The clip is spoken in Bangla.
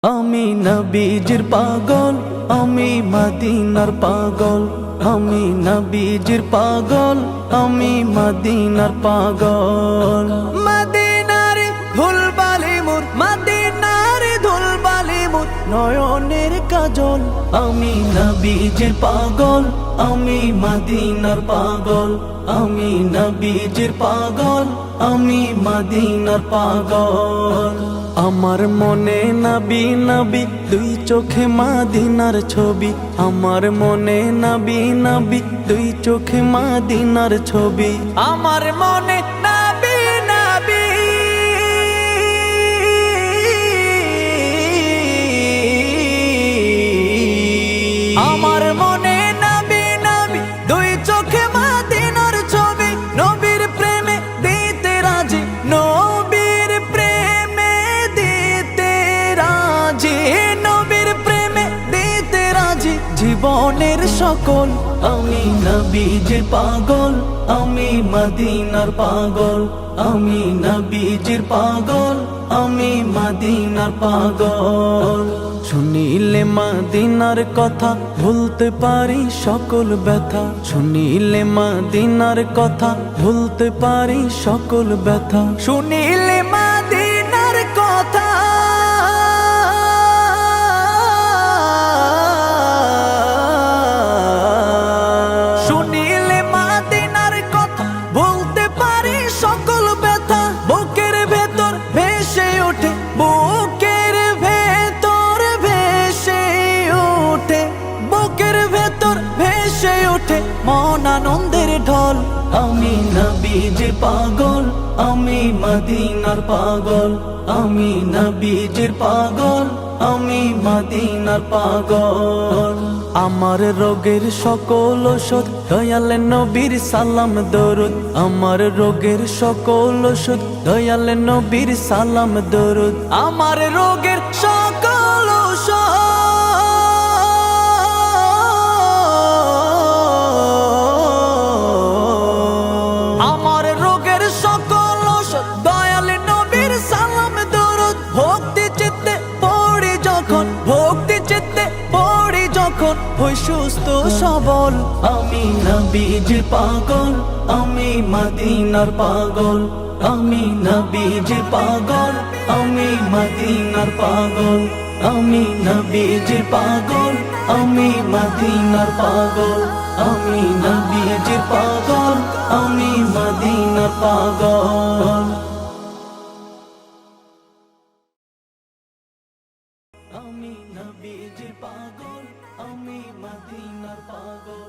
আমি নবীজির পাগল, আমি মদিনার পাগল। আমি নবীজির পাগল, আমি মদিনার পাগল। মদিনার ধুলবালি মোর, মদিনার ধুলবালি মোর নয়নের কাজল। আমি নবীজির পাগল, আমি মদিনার পাগল। আমি নবীজির পাগল, আমি মদিনার পাগল। আমার মনে নবী নবী, দুই চোখে মদিনার ছবি। আমার মনে নবী নবী, দুই চোখে মদিনার ছবি। আমার মনে নবী নবী, আমার মনে নবী নবী, দুই চোখে মদিনার ছবি। নবীর প্রেমে দিতে রাজি, নবীর প্রেমে দিতে রাজি, নবীর প্রেমে দিতে রাজি জীবনের সকল। আমি নবীজির পাগল, আমি মদিনার পাগল। আমি নবীজির পাগল, আমি মদিনার পাগল। শুনিলে মদিনার কথা ভুলতে পারি সকল ব্যথা। শুনিলে মদিনার কথা ভুলতে পারি সকল ব্যথা। শুনিলে মদিনার কথা, শুনিলে মদিনার কথা ভুলতে পারি সকল ব্যথা। বুকের ভেতর ভেসে ওঠে, বুকের ভেতর ভেসে ওঠে, বুকের ভেতর ভেসে ওঠে মন আনন্দের ঢল। আমি নবীজির পাগল, আমি মদিনার পাগল। আমি নবীজির পাগল, আমি মদিনার পাগল। আমার রোগের সকল ওষুধ দয়াল নবীর সালাম দরুদ। আমার রোগের সকল ওষুধ দয়াল নবীর সালাম দরুদ। আমার রোগের সকল ওষুধ, আমার রোগের সকল ওষুধ দয়াল নবীর সালাম দরুদ। ভক্তি চিত্তে পড়ি যখন, ভক্তি চিত্তে পড়ি যখন হই সুস্থ সবল। আমি নবীজির পাগল, আমি মদিনার পাগল। আমি নবীজির পাগল, আমি মদিনার পাগল। আমি নবীজির পাগল, আমি মদিনার পাগল। আমি নবীজির পাগল, আমি মদিনার পাগল। আমি নবীজির পাগল, আমি মদিনার পাগল।